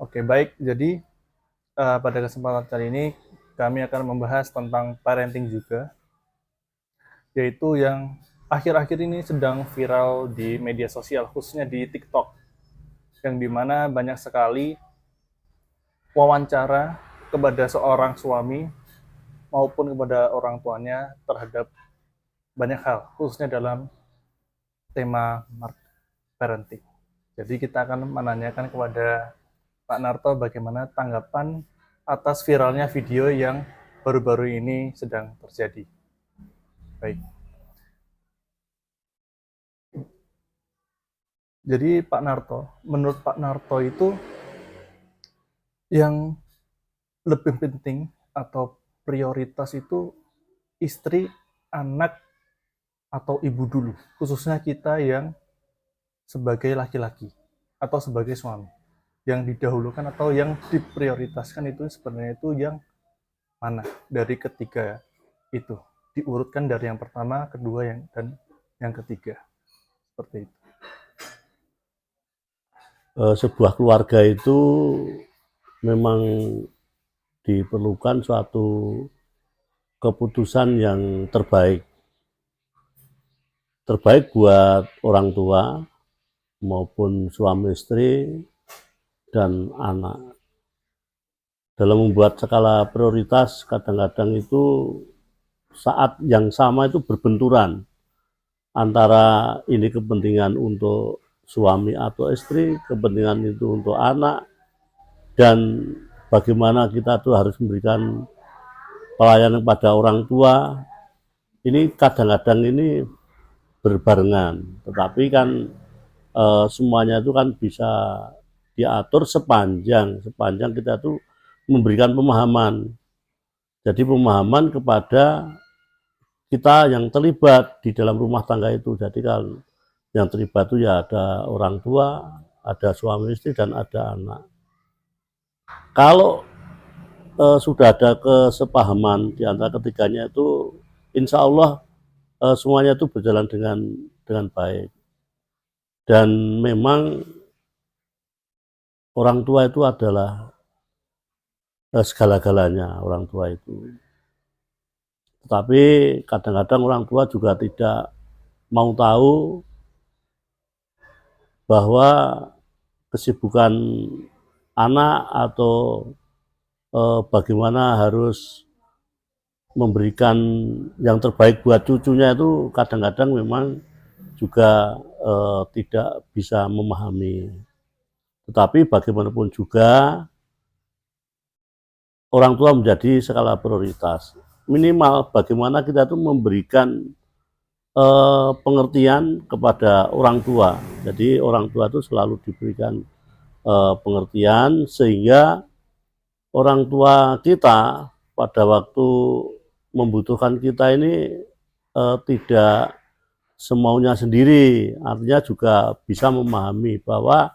Oke, baik. Jadi pada kesempatan kali ini kami akan membahas tentang parenting juga, yaitu yang akhir-akhir ini sedang viral di media sosial, khususnya di TikTok, yang dimana banyak sekali wawancara kepada seorang suami maupun kepada orang tuanya terhadap banyak hal, khususnya dalam tema parenting. Jadi kita akan menanyakan kepada Pak Narto bagaimana tanggapan atas viralnya video yang baru-baru ini sedang terjadi. Baik. Jadi Pak Narto, menurut Pak Narto itu yang lebih penting atau prioritas itu istri, anak, atau ibu dulu, khususnya kita yang sebagai laki-laki atau sebagai suami. Yang didahulukan atau yang diprioritaskan itu sebenarnya itu yang mana dari ketiga itu? Diurutkan dari yang pertama, kedua, dan yang ketiga. Seperti itu. Sebuah keluarga itu memang diperlukan suatu keputusan yang terbaik buat orang tua maupun suami istri dan anak. Dalam membuat skala prioritas kadang-kadang itu saat yang sama itu berbenturan antara ini kepentingan untuk suami atau istri, kepentingan itu untuk anak, dan bagaimana kita tuh harus memberikan pelayanan pada orang tua. Ini kadang-kadang ini berbarengan, tetapi kan semuanya itu kan bisa diatur sepanjang kita tuh memberikan pemahaman. Jadi pemahaman kepada kita yang terlibat di dalam rumah tangga itu. Jadi kan yang terlibat itu ya ada orang tua, ada suami istri, dan ada anak. Kalau sudah ada kesepahaman di antara ketiganya itu, insya Allah semuanya itu berjalan dengan baik. Dan memang orang tua itu adalah segala-galanya, orang tua itu. Tetapi kadang-kadang orang tua juga tidak mau tahu bahwa kesibukan anak atau bagaimana harus memberikan yang terbaik buat cucunya itu kadang-kadang memang juga tidak bisa memahami. Tetapi bagaimanapun juga orang tua menjadi skala prioritas. Minimal bagaimana kita tuh memberikan pengertian kepada orang tua. Jadi orang tua itu selalu diberikan pengertian sehingga orang tua kita pada waktu membutuhkan kita ini tidak semaunya sendiri, artinya juga bisa memahami bahwa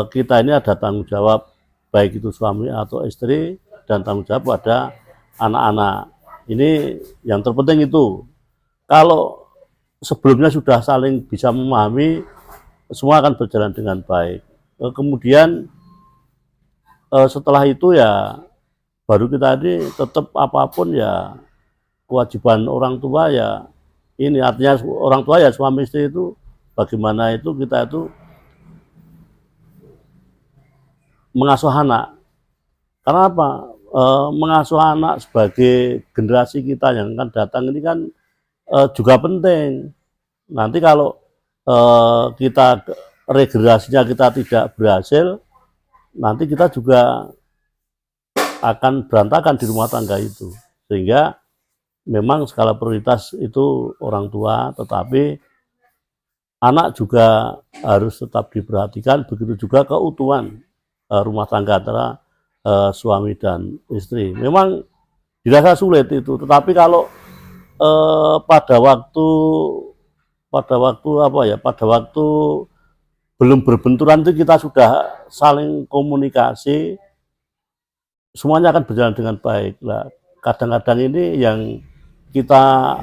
kita ini ada tanggung jawab, baik itu suami atau istri, dan tanggung jawab pada anak-anak. Ini yang terpenting itu. Kalau sebelumnya sudah saling bisa memahami, semua akan berjalan dengan baik. Kemudian setelah itu ya baru kita ini tetap apapun ya kewajiban orang tua ya ini, artinya orang tua ya suami istri itu bagaimana itu kita itu mengasuh anak. Karena apa? Mengasuh anak sebagai generasi kita yang akan datang ini kan juga penting. Nanti kalau kita regenerasinya kita tidak berhasil, nanti kita juga akan berantakan di rumah tangga itu. Sehingga memang skala prioritas itu orang tua, tetapi anak juga harus tetap diperhatikan, begitu juga keutuhan rumah tangga antara suami dan istri. Memang dirasa sulit itu, tetapi kalau pada waktu belum berbenturan itu kita sudah saling komunikasi, semuanya akan berjalan dengan baik. Nah, kadang-kadang ini yang kita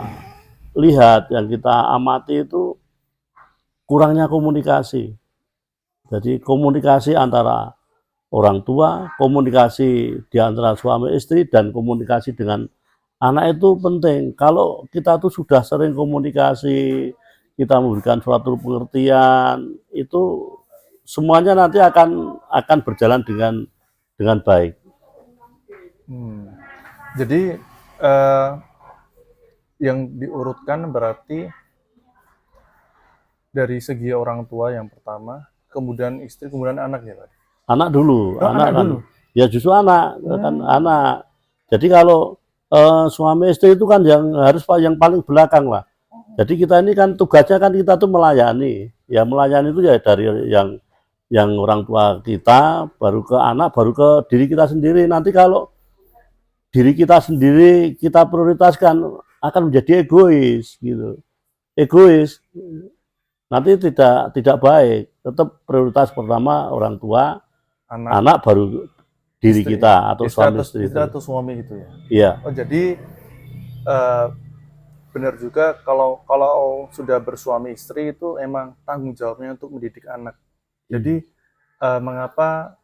lihat, yang kita amati itu kurangnya komunikasi. Jadi komunikasi antara orang tua, komunikasi di antara suami istri dan komunikasi dengan anak itu penting. Kalau kita tuh sudah sering komunikasi, kita memberikan suatu pengertian, itu semuanya nanti akan berjalan dengan baik. Jadi yang diurutkan berarti dari segi orang tua yang pertama, kemudian istri, kemudian anak ya Pak? Anak dulu, Oh, anak kan, dulu. ya justru anak, kan anak. Jadi kalau suami istri itu kan yang harus yang paling belakang lah. Jadi kita ini kan tugasnya kan kita tuh melayani, ya melayani itu ya dari yang orang tua kita, baru ke anak, baru ke diri kita sendiri. Nanti kalau diri kita sendiri kita prioritaskan akan menjadi egois gitu, egois. Nanti tidak baik. Tetap prioritas pertama orang tua, anak baru diri Istri. kita atau suami Istri istri. atau suami itu ya. Iya. Oh jadi benar juga kalau sudah bersuami istri itu emang tanggung jawabnya untuk mendidik anak. Jadi mengapa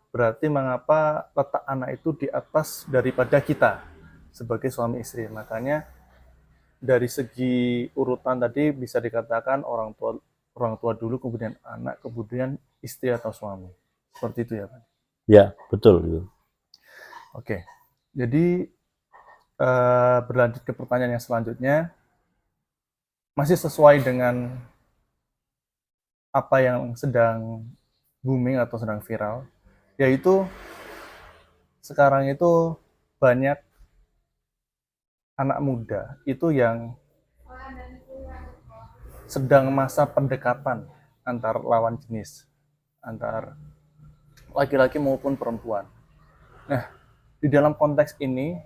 letak anak itu di atas daripada kita sebagai suami istri. Makanya dari segi urutan tadi bisa dikatakan orang tua dulu, kemudian anak, kemudian istri atau suami. Seperti itu ya Pak? Ya, betul. Oke, jadi berlanjut ke pertanyaan yang selanjutnya, masih sesuai dengan apa yang sedang booming atau sedang viral, yaitu sekarang itu banyak anak muda itu yang sedang masa pendekatan antar lawan jenis, antar laki-laki maupun perempuan. Nah, di dalam konteks ini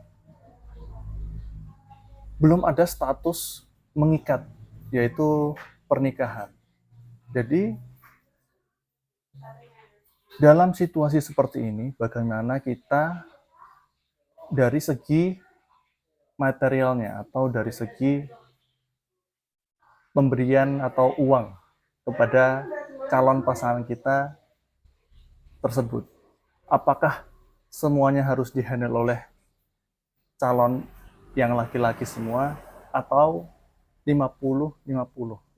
belum ada status mengikat, yaitu pernikahan. Jadi, dalam situasi seperti ini, bagaimana kita dari segi materialnya atau dari segi pemberian atau uang kepada calon pasangan kita tersebut. Apakah semuanya harus dihandle oleh calon yang laki-laki semua atau 50-50,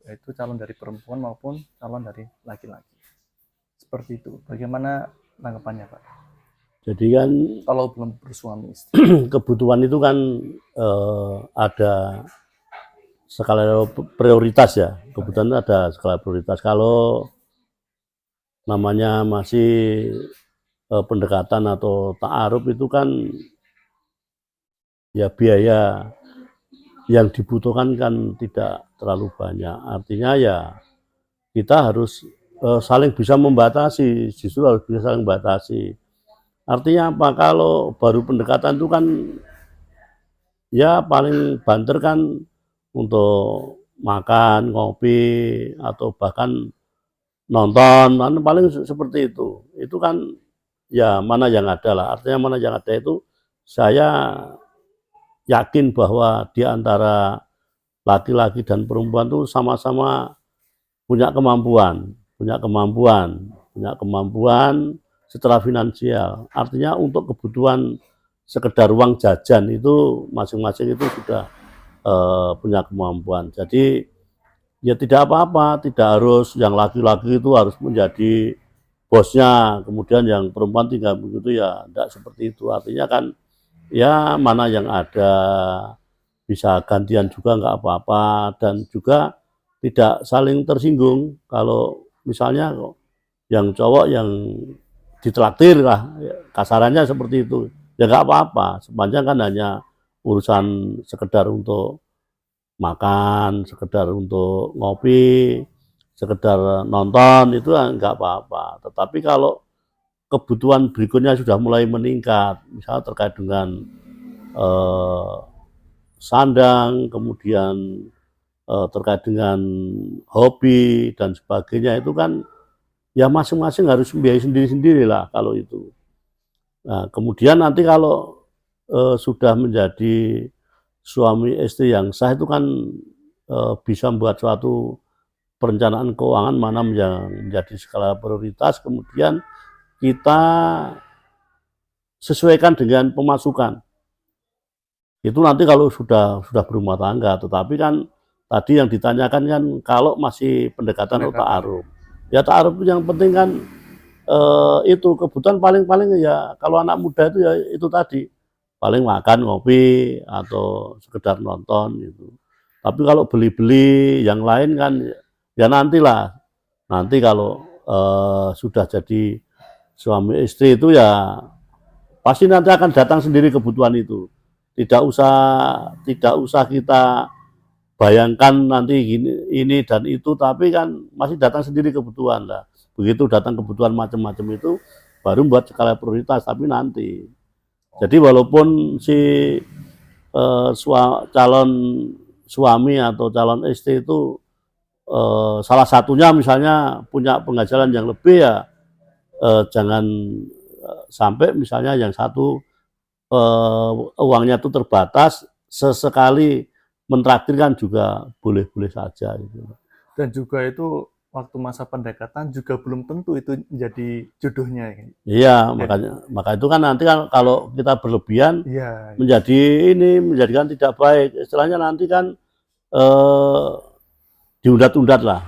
yaitu calon dari perempuan maupun calon dari laki-laki. Seperti itu. Bagaimana tanggapannya Pak? Jadi kan kalau belum bersuami istri, kebutuhan itu kan ada skala prioritas ya. Kebutuhan ada skala prioritas. Kalau namanya masih pendekatan atau ta'aruf itu kan ya biaya yang dibutuhkan kan tidak terlalu banyak. Artinya ya kita harus saling bisa membatasi, justru harus bisa saling membatasi. Artinya apa? Kalau baru pendekatan itu kan ya paling banter kan untuk makan, ngopi, atau bahkan nonton, paling seperti itu. Itu kan ya mana yang ada lah. Artinya mana yang ada itu saya yakin bahwa di antara laki-laki dan perempuan itu sama-sama punya kemampuan secara finansial. Artinya untuk kebutuhan sekedar uang jajan itu masing-masing itu sudah punya kemampuan. Jadi ya tidak apa-apa, tidak harus yang laki-laki itu harus menjadi bosnya, kemudian yang perempuan tinggal begitu ya, tidak seperti itu. Artinya kan ya mana yang ada bisa gantian juga nggak apa-apa, dan juga tidak saling tersinggung. Kalau misalnya yang cowok yang ditraktir lah, kasarannya seperti itu, ya nggak apa-apa, sepanjang kan hanya urusan sekedar untuk makan, sekedar untuk ngopi, sekedar nonton, itu nggak apa-apa. Tetapi kalau kebutuhan berikutnya sudah mulai meningkat, misalnya terkait dengan sandang, kemudian terkait dengan hobi dan sebagainya, itu kan ya masing-masing harus membiayai sendiri-sendiri lah kalau itu. Nah, kemudian nanti kalau sudah menjadi suami istri yang sah itu kan bisa membuat suatu perencanaan keuangan mana yang menjadi skala prioritas, kemudian kita sesuaikan dengan pemasukan. Itu nanti kalau sudah berumah tangga, tetapi kan tadi yang ditanyakan kan kalau masih pendekatan atau ta'aruf. Ya ta'aruf yang penting kan itu kebutuhan paling-paling ya kalau anak muda itu ya itu tadi paling makan, ngopi atau sekedar nonton gitu. Tapi kalau beli-beli yang lain kan ya nantilah. Nanti kalau sudah jadi suami istri itu ya pasti nanti akan datang sendiri kebutuhan itu. Tidak usah kita bayangkan nanti ini dan itu, tapi kan masih datang sendiri kebutuhan lah. Begitu datang kebutuhan macam-macam itu baru buat skala prioritas, tapi nanti. Jadi walaupun si calon suami atau calon istri itu salah satunya misalnya punya penghasilan yang lebih ya jangan sampai misalnya yang satu uangnya itu terbatas, sesekali mentraktir kan juga boleh-boleh saja gitu. Dan juga itu waktu masa pendekatan juga belum tentu itu menjadi jodohnya. Iya, maka itu kan nanti kan kalau kita berlebihan Iya. menjadikan tidak baik. Istilahnya nanti kan diundat-undat lah.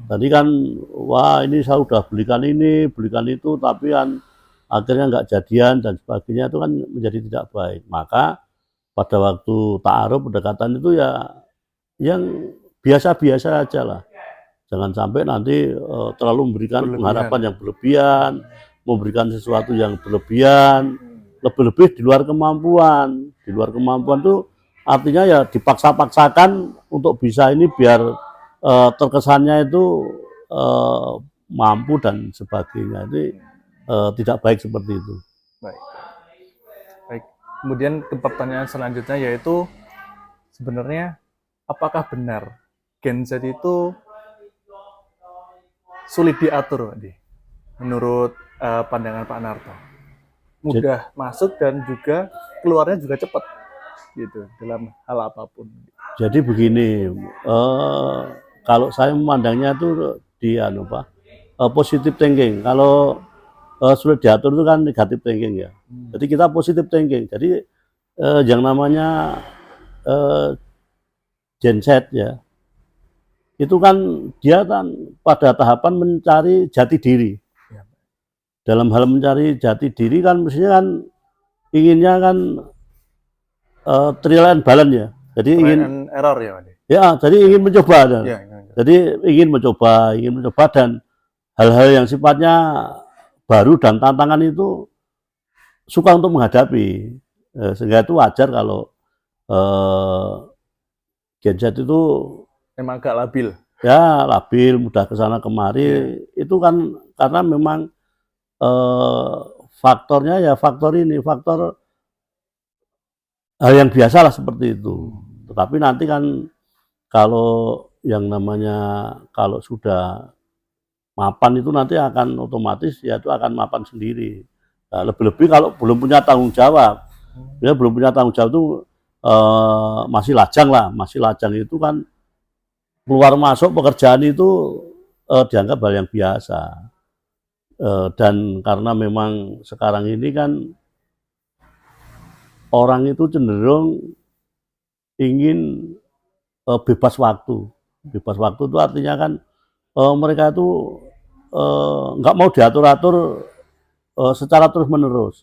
Tadi kan wah ini saya udah belikan ini, belikan itu, tapi kan akhirnya nggak jadian dan sebagainya, itu kan menjadi tidak baik. Maka pada waktu ta'aruf pendekatan itu ya yang biasa-biasa aja lah. Jangan sampai nanti terlalu memberikan pengharapan yang berlebihan, memberikan sesuatu yang berlebihan, lebih-lebih di luar kemampuan. Di luar kemampuan itu artinya ya dipaksa-paksakan untuk bisa ini biar terkesannya itu mampu dan sebagainya. Itu tidak baik seperti itu. Baik. Kemudian ke pertanyaan selanjutnya yaitu sebenarnya apakah benar Gen Z itu sulit diatur, Pak Di? Menurut pandangan Pak Narto? Mudah masuk dan juga keluarnya juga cepat gitu dalam hal apapun. Jadi begini, kalau saya memandangnya itu di positive thinking. Kalau sulit diatur itu kan negatif thinking ya. Jadi kita positive thinking. Jadi yang namanya Gen Z ya, itu kan dia kan pada tahapan mencari jati diri. Dalam hal mencari jati diri kan mestinya kan inginnya kan trial and balance ya. Jadi ingin error ya, Pak Di? Ya, jadi ingin mencoba. Ya. Jadi ingin mencoba dan hal-hal yang sifatnya baru dan tantangan itu suka untuk menghadapi. Sehingga itu wajar kalau Gen Z itu memang agak labil. Ya, labil, mudah kesana kemari. Itu kan karena memang faktornya ya faktor hal yang biasa lah seperti itu. Tetapi nanti kan kalau yang namanya kalau sudah mapan itu nanti akan otomatis ya itu akan mapan sendiri. Nah, lebih-lebih kalau belum punya tanggung jawab, ya belum punya tanggung jawab itu masih lajang itu kan keluar masuk pekerjaan itu dianggap hal yang biasa. Dan karena memang sekarang ini kan orang itu cenderung ingin bebas waktu. Bebas waktu itu artinya kan mereka itu nggak mau diatur-atur secara terus-menerus.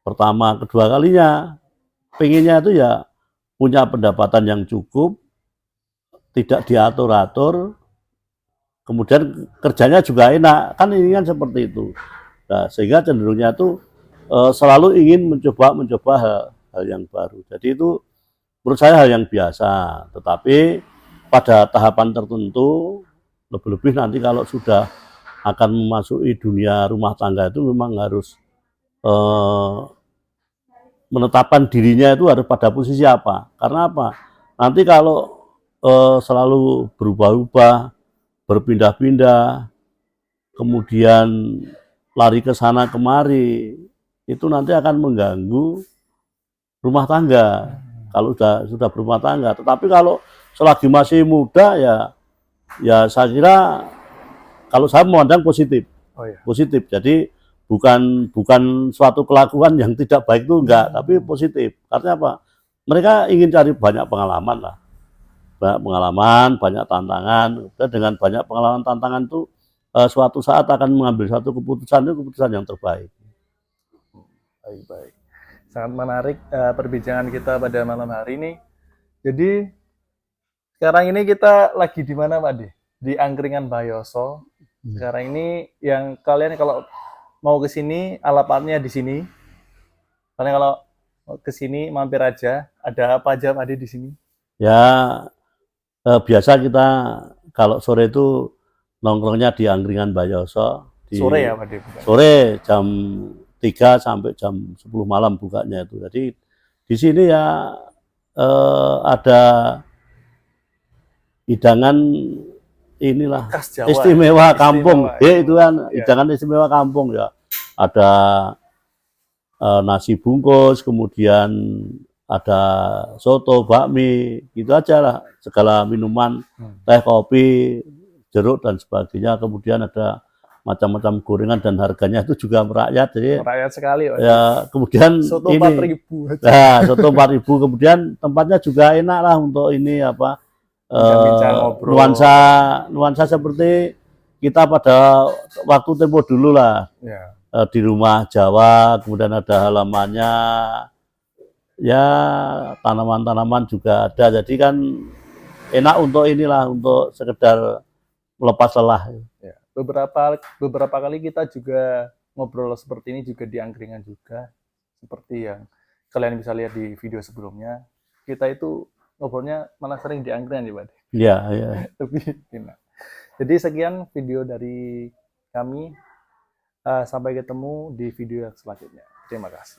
Pertama, kedua kalinya pengennya itu ya punya pendapatan yang cukup, tidak diatur-atur, kemudian kerjanya juga enak, kan ini kan seperti itu. Nah, sehingga cenderungnya itu selalu ingin mencoba hal yang baru. Jadi itu menurut saya hal yang biasa, tetapi pada tahapan tertentu, lebih-lebih nanti kalau sudah akan memasuki dunia rumah tangga itu memang harus menetapkan dirinya itu harus pada posisi apa. Karena apa? Nanti kalau selalu berubah-ubah, berpindah-pindah, kemudian lari ke sana kemari, itu nanti akan mengganggu rumah tangga. Kalau sudah berumah tangga. Tetapi kalau selagi masih muda ya saya kira kalau saya memandang positif. Oh, iya. Positif. Jadi bukan suatu kelakuan yang tidak baik itu enggak, tapi positif. Artinya apa? Mereka ingin cari banyak pengalaman lah. Banyak pengalaman, banyak tantangan. Dan dengan banyak pengalaman tantangan itu suatu saat akan mengambil satu keputusan itu keputusan yang terbaik. Baik. Sangat menarik perbincangan kita pada malam hari ini. Jadi sekarang ini kita lagi di mana, Pak De? Di Angkringan Bayoso. Sekarang ini yang kalian kalau mau ke sini, alapatnya di sini. Kalian kalau ke sini mampir aja. Ada apa aja, Pak De, di sini? Ya biasa kita kalau sore itu nongkrongnya di Angkringan Bayoso. Sore ya, Pak De? Sore jam 3 sampai jam 10 malam bukanya itu. Jadi di sini ya ada hidangan inilah Khas Jawa. istimewa kampung. Istimewa, Itu kan ya. hidangan istimewa kampung ya. Ada nasi bungkus, kemudian ada soto, bakmi, gitu aja lah. Segala minuman, teh, kopi, jeruk dan sebagainya. Kemudian ada macam-macam gorengan dan harganya itu juga merakyat. Jadi Merakyat sekali, Pak. ya kemudian Soto ini 4.000. nah, soto 4.000, kemudian tempatnya juga enak lah untuk ini apa Bincang-bincang, ngobrol. nuansa seperti kita pada waktu tempo dulu lah. Ya. Di rumah Jawa, kemudian ada halamannya, ya tanaman-tanaman juga ada. Jadi kan enak untuk inilah, untuk sekedar melepas lelah. Ya. Beberapa kali kita juga ngobrol seperti ini juga di angkringan juga, seperti yang kalian bisa lihat di video sebelumnya. Kita itu ngobrolnya malah sering di angkringan ya, Pak. Iya, iya. Lebih enak. Jadi sekian video dari kami. Sampai ketemu di video yang selanjutnya. Terima kasih.